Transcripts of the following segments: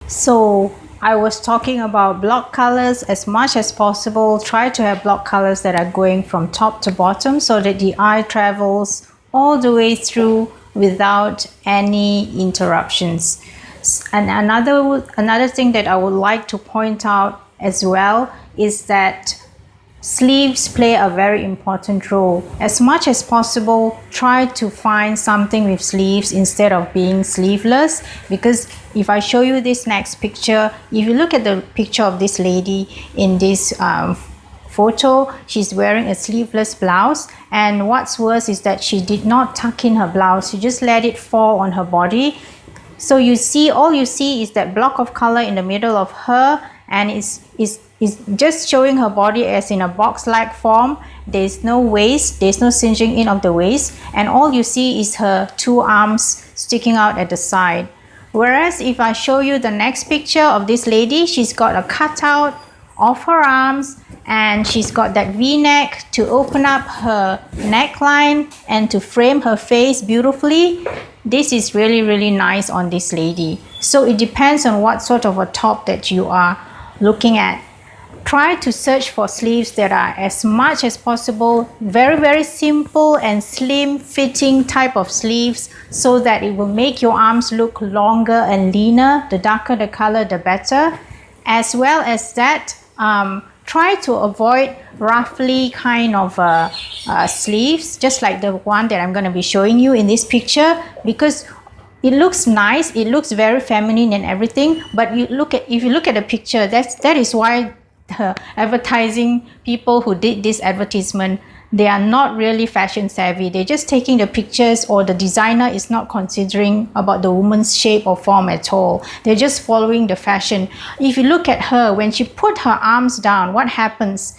So I was talking about block colors. As much as possible, try to have block colors that are going from top to bottom so that the eye travels all the way through without any interruptions. And another thing that I would like to point out as well is that sleeves play a very important role. As much as possible, try to find something with sleeves instead of being sleeveless, because if I show you this next picture, if you look at the picture of this lady in this photo, she's wearing a sleeveless blouse, and what's worse is that she did not tuck in her blouse. She just let it fall on her body. So all you see is that block of color in the middle of her, and it's just showing her body as in a box-like form. There's no waist, there's no cinching in of the waist, and all you see is her two arms sticking out at the side. Whereas if I show you the next picture of this lady, she's got a cutout of her arms, and she's got that V-neck to open up her neckline and to frame her face beautifully. This is really nice on this lady. So it depends on what sort of a top that you are looking at. Try to search for sleeves that are, as much as possible, very simple and slim fitting type of sleeves, so that it will make your arms look longer and leaner. The darker the color, the better. As well as that, try to avoid roughly kind of sleeves, just like the one that I'm going to be showing you in this picture, because it looks nice, it looks very feminine and everything, but if you look at the picture, that is why the advertising people who did this advertisement, they are not really fashion savvy. They're just taking the pictures, or the designer is not considering about the woman's shape or form at all. They're just following the fashion. If you look at her, when she put her arms down, what happens?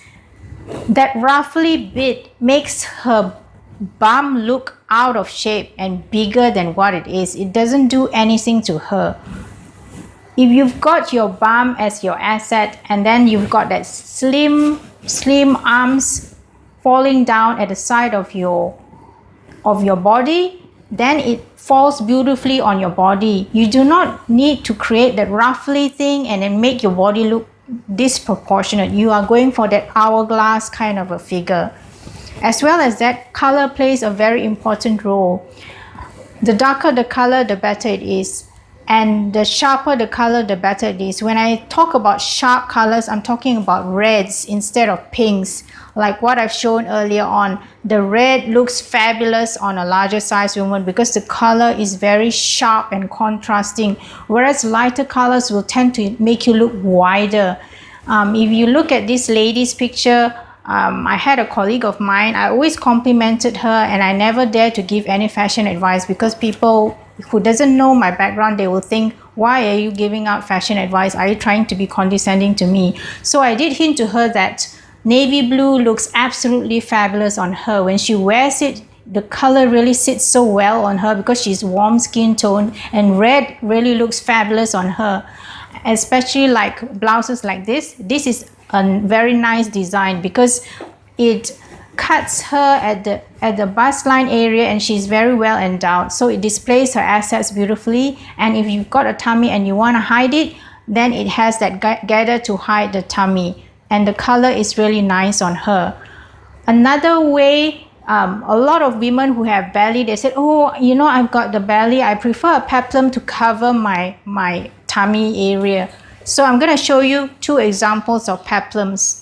That roughly bit makes her bum look out of shape and bigger than what it is. It doesn't do anything to her. If you've got your bum as your asset, and then you've got that slim arms falling down at the side of your body, then it falls beautifully on your body. You do not need to create that roughly thing and then make your body look disproportionate. You are going for that hourglass kind of a figure. As well as that, color plays a very important role. The darker the color, the better it is. And the sharper the color, the better it is. When I talk about sharp colors, I'm talking about reds instead of pinks, like what I've shown earlier on. The red looks fabulous on a larger size woman because the color is very sharp and contrasting, whereas lighter colors will tend to make you look wider. If you look at this lady's picture, I had a colleague of mine. I always complimented her, and I never dare to give any fashion advice, because people who doesn't know my background, they will think, why are you giving out fashion advice? Are you trying to be condescending to me? So I did hint to her that navy blue looks absolutely fabulous on her. When she wears it, the color really sits so well on her because she's warm skin tone, and red really looks fabulous on her, especially like blouses like this. This is a very nice design because it cuts her at the bust line area, and she's very well endowed, so it displays her assets beautifully. And if you've got a tummy and you want to hide it, then it has that gather to hide the tummy, and the color is really nice on her. Another way, a lot of women who have belly, they said, oh, you know, I've got the belly, I prefer a peplum to cover my tummy area. So I'm going to show you two examples of peplums.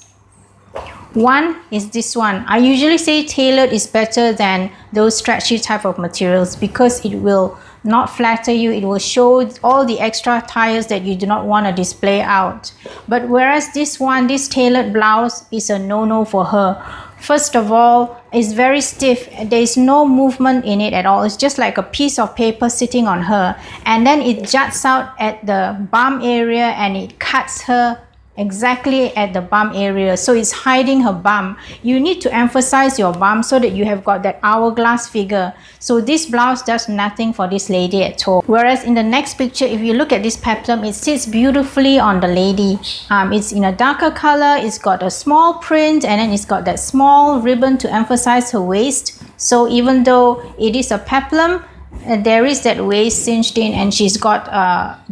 One is this one. I usually say tailored is better than those stretchy type of materials because it will not flatter you. It will show all the extra tires that you do not want to display out. But whereas this one, this tailored blouse, is a no-no for her. First of all, it's very stiff. There is no movement in it at all. It's just like a piece of paper sitting on her. And then it juts out at the bum area, and it cuts her exactly at the bum area, so it's hiding her bum. You need to emphasize your bum so that you have got that hourglass figure. So this blouse does nothing for this lady at all. Whereas in the next picture, if you look at this peplum, it sits beautifully on the lady. It's in a darker color, it's got a small print, and then it's got that small ribbon to emphasize her waist. So even though it is a peplum, there is that waist cinched in, and she's got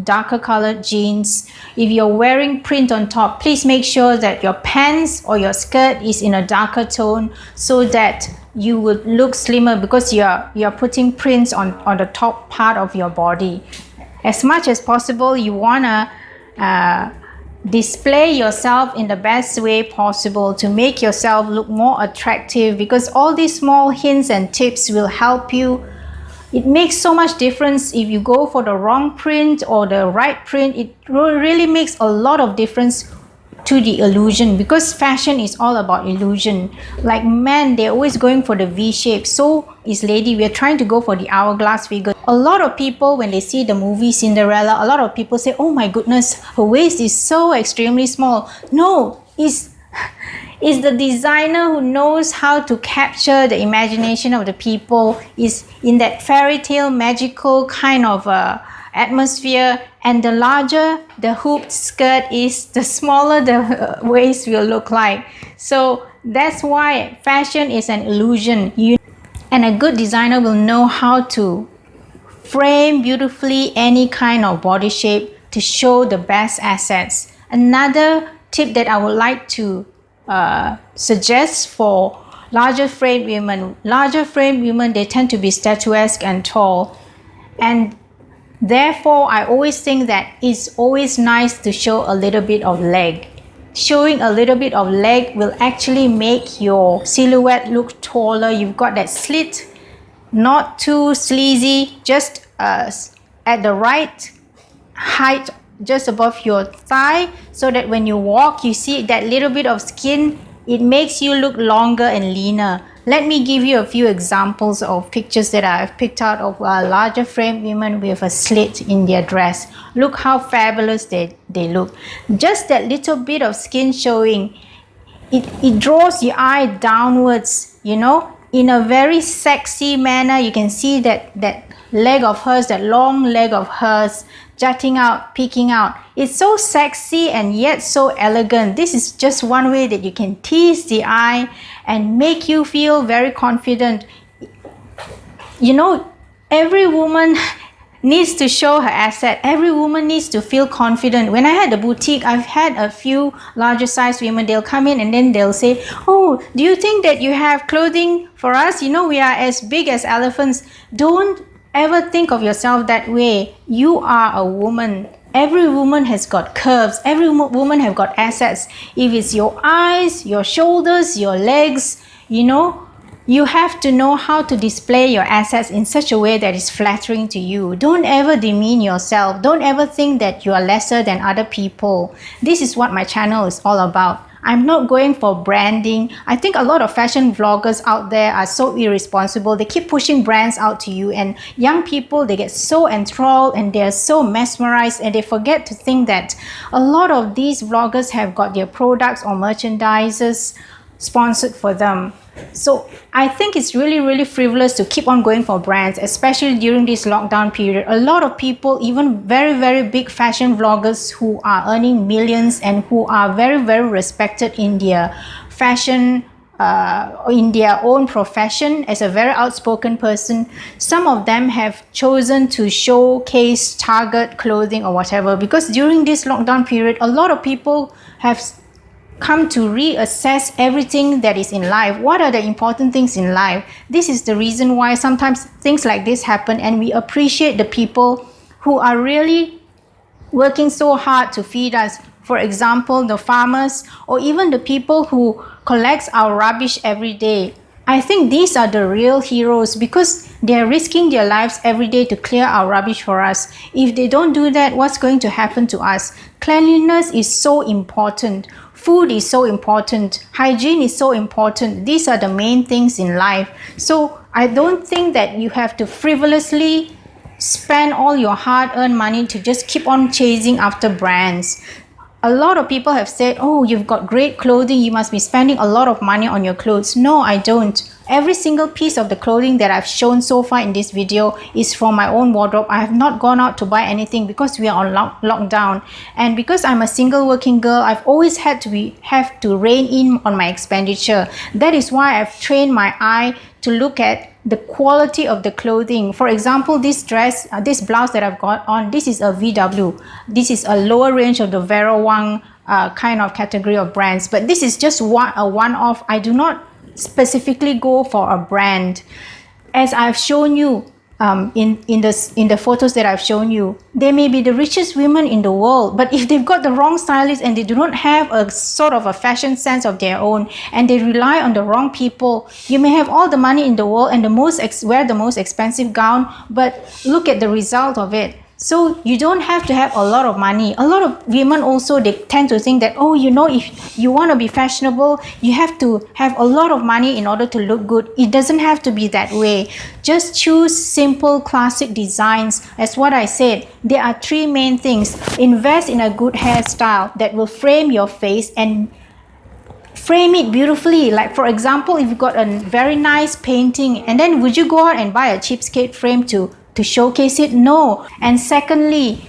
darker colored jeans. If you're wearing print on top, please make sure that your pants or your skirt is in a darker tone so that you would look slimmer, because you're putting prints on the top part of your body. As much as possible, you want to display yourself in the best way possible to make yourself look more attractive, because all these small hints and tips will help you. It makes so much difference if you go for the wrong print or the right print. It really makes a lot of difference to the illusion, because fashion is all about illusion. Like men, they're always going for the V shape. So is lady, we're trying to go for the hourglass figure. A lot of people, when they see the movie Cinderella, a lot of people say, oh my goodness, her waist is so extremely small. No, it's the designer who knows how to capture the imagination of the people, is in that fairy tale magical kind of atmosphere. And the larger the hooped skirt is, the smaller the waist will look like. So that's why fashion is an illusion. And a good designer will know how to frame beautifully any kind of body shape to show the best assets. Another tip that I would like to suggest for larger frame women. Larger frame women, they tend to be statuesque and tall, and therefore I always think that it's always nice to show a little bit of leg. Showing a little bit of leg will actually make your silhouette look taller. You've got that slit, not too sleazy, just at the right height, just above your thigh, so that when you walk, you see that little bit of skin. It makes you look longer and leaner. Let me give you a few examples of pictures that I've picked out of larger frame women with a slit in their dress. Look how fabulous they look. Just that little bit of skin showing, it draws the eye downwards, you know, in a very sexy manner. You can see that leg of hers, that long leg of hers, jutting out, peeking out. It's so sexy and yet so elegant. This is just one way that you can tease the eye and make you feel very confident. You know, every woman needs to show her asset. Every woman needs to feel confident. When I had the boutique, I've had a few larger size women. They'll come in and then they'll say, oh, do you think that you have clothing for us? You know, we are as big as elephants. Don't ever think of yourself that way. You are a woman. Every woman has got curves. Every woman have got assets. If it's your eyes, your shoulders, your legs, you know, you have to know how to display your assets in such a way that is flattering to you. Don't ever demean yourself. Don't ever think that you are lesser than other people. This is what my channel is all about. I'm not going for branding. I think a lot of fashion vloggers out there are so irresponsible. They keep pushing brands out to you, and young people, they get so enthralled and they're so mesmerized, and they forget to think that a lot of these vloggers have got their products or merchandises sponsored for them. So I think it's really frivolous to keep on going for brands, especially during this lockdown period. A lot of people, even very big fashion vloggers who are earning millions and who are very respected in their fashion, in their own profession, as a very outspoken person, some of them have chosen to showcase Target clothing or whatever, because during this lockdown period, a lot of people have come to reassess everything that is in life. What are the important things in life? This is the reason why sometimes things like this happen, and we appreciate the people who are really working so hard to feed us. For example, the farmers, or even the people who collects our rubbish every day. I think these are the real heroes, because they're risking their lives every day to clear our rubbish for us. If they don't do that, what's going to happen to us? Cleanliness is so important. Food is so important. Hygiene is so important. These are the main things in life. So I don't think that you have to frivolously spend all your hard-earned money to just keep on chasing after brands. A lot of people have said, oh, you've got great clothing, you must be spending a lot of money on your clothes. No, I don't. Every single piece of the clothing that I've shown so far in this video is from my own wardrobe. I have not gone out to buy anything because we are on lockdown. And because I'm a single working girl, I've always had to have to rein in on my expenditure. That is why I've trained my eye to look at the quality of the clothing. For example, this dress, this blouse that I've got on, this is a VW. This is a lower range of the Vera Wang kind of category of brands, but this is just a one-off. I do not specifically go for a brand. As I've shown you in the photos that I've shown you, they may be the richest women in the world, but if they've got the wrong stylist and they do not have a sort of a fashion sense of their own, and they rely on the wrong people, you may have all the money in the world and wear the most expensive gown, but look at the result of it. So you don't have to have a lot of money. A lot of women also, they tend to think that, oh, you know, if you want to be fashionable, you have to have a lot of money in order to look good. It doesn't have to be that way. Just choose simple classic designs. As what I said, there are three main things. Invest in a good hairstyle that will frame your face and frame it beautifully. Like for example, if you've got a very nice painting, and then would you go out and buy a cheapskate frame to showcase it? No. And secondly,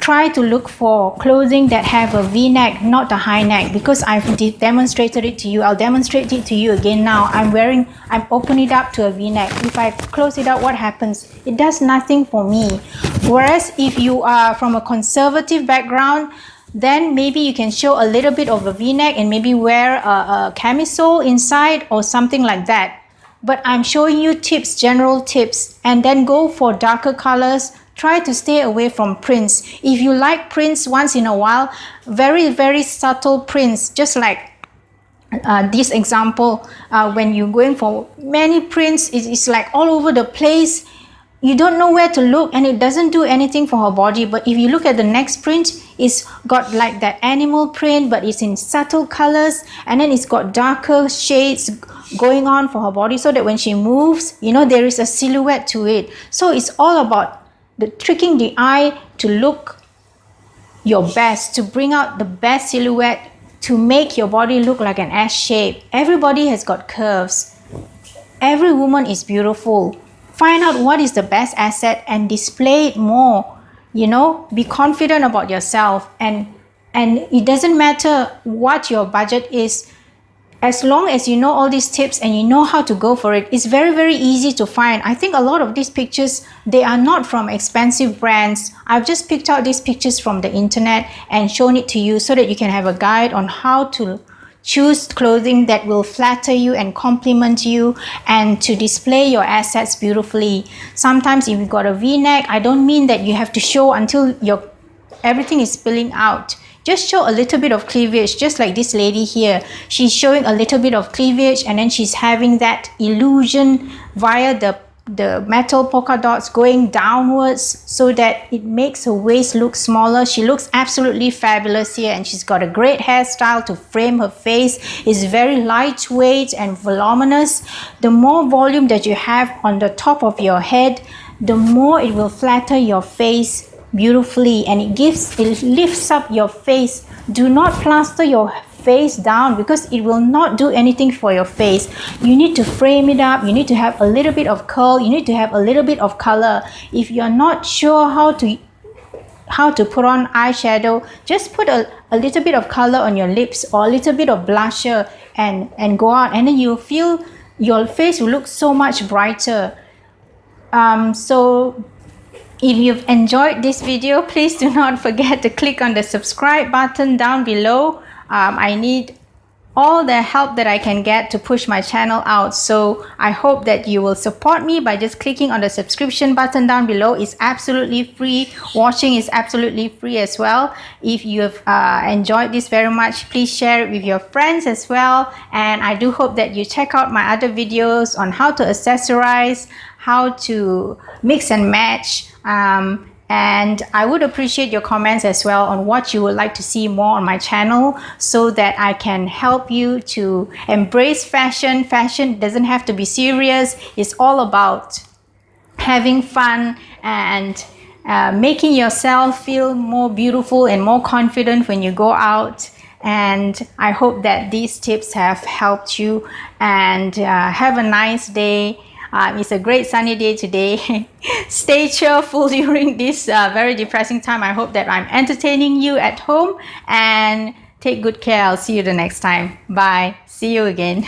try to look for clothing that have a V-neck, not the high neck, because I've demonstrated it to you. I'll demonstrate it to you again now. I'm opening it up to a V-neck. If I close it up, what happens? It does nothing for me. Whereas if you are from a conservative background, then maybe you can show a little bit of a V-neck and maybe wear a camisole inside or something like that. But I'm showing you tips, general tips, and then go for darker colors. Try to stay away from prints. If you like prints once in a while, very, very subtle prints, just like this example, when you're going for many prints, it's like all over the place. You don't know where to look, and it doesn't do anything for her body. But if you look at the next print, it's got like that animal print, but it's in subtle colors, and then it's got darker shades going on for her body, so that when she moves, you know, there is a silhouette to it. So it's all about tricking the eye to look your best, to bring out the best silhouette, to make your body look like an S shape. Everybody has got curves. Every woman is beautiful. Find out what is the best asset and display it more. You know, be confident about yourself, and it doesn't matter what your budget is. As long as you know all these tips and you know how to go for it, it's very, very easy to find. I think a lot of these pictures, they are not from expensive brands. I've just picked out these pictures from the internet and shown it to you so that you can have a guide on how to choose clothing that will flatter you and compliment you and to display your assets beautifully. Sometimes if you've got a V-neck, I don't mean that you have to show until everything is spilling out. Just show a little bit of cleavage, just like this lady here. She's showing a little bit of cleavage, and then she's having that illusion via the metal polka dots going downwards, so that it makes her waist look smaller. She looks absolutely fabulous here, and she's got a great hairstyle to frame her face. It's very lightweight and voluminous. The more volume that you have on the top of your head, the more it will flatter your face beautifully, and it lifts up your face. Do not plaster your face down, because it will not do anything for your face. You need to frame it up. You need to have a little bit of curl. You need to have a little bit of color. If you're not sure how to put on eyeshadow, just put a little bit of color on your lips or a little bit of blusher and go out, and then you'll feel your face will look so much brighter. So if you've enjoyed this video, please do not forget to click on the subscribe button down below. I need all the help that I can get to push my channel out. So I hope that you will support me by just clicking on the subscription button down below. It's absolutely free. Watching is absolutely free as well. If you've enjoyed this very much, please share it with your friends as well. And I do hope that you check out my other videos on how to accessorize, how to mix and match. And I would appreciate your comments as well on what you would like to see more on my channel, so that I can help you to embrace fashion. Fashion doesn't have to be serious. It's all about having fun and making yourself feel more beautiful and more confident when you go out. And I hope that these tips have helped you, and have a nice day. It's a great sunny day today. Stay cheerful during this very depressing time. I hope that I'm entertaining you at home, and take good care. I'll see you the next time. Bye. See you again.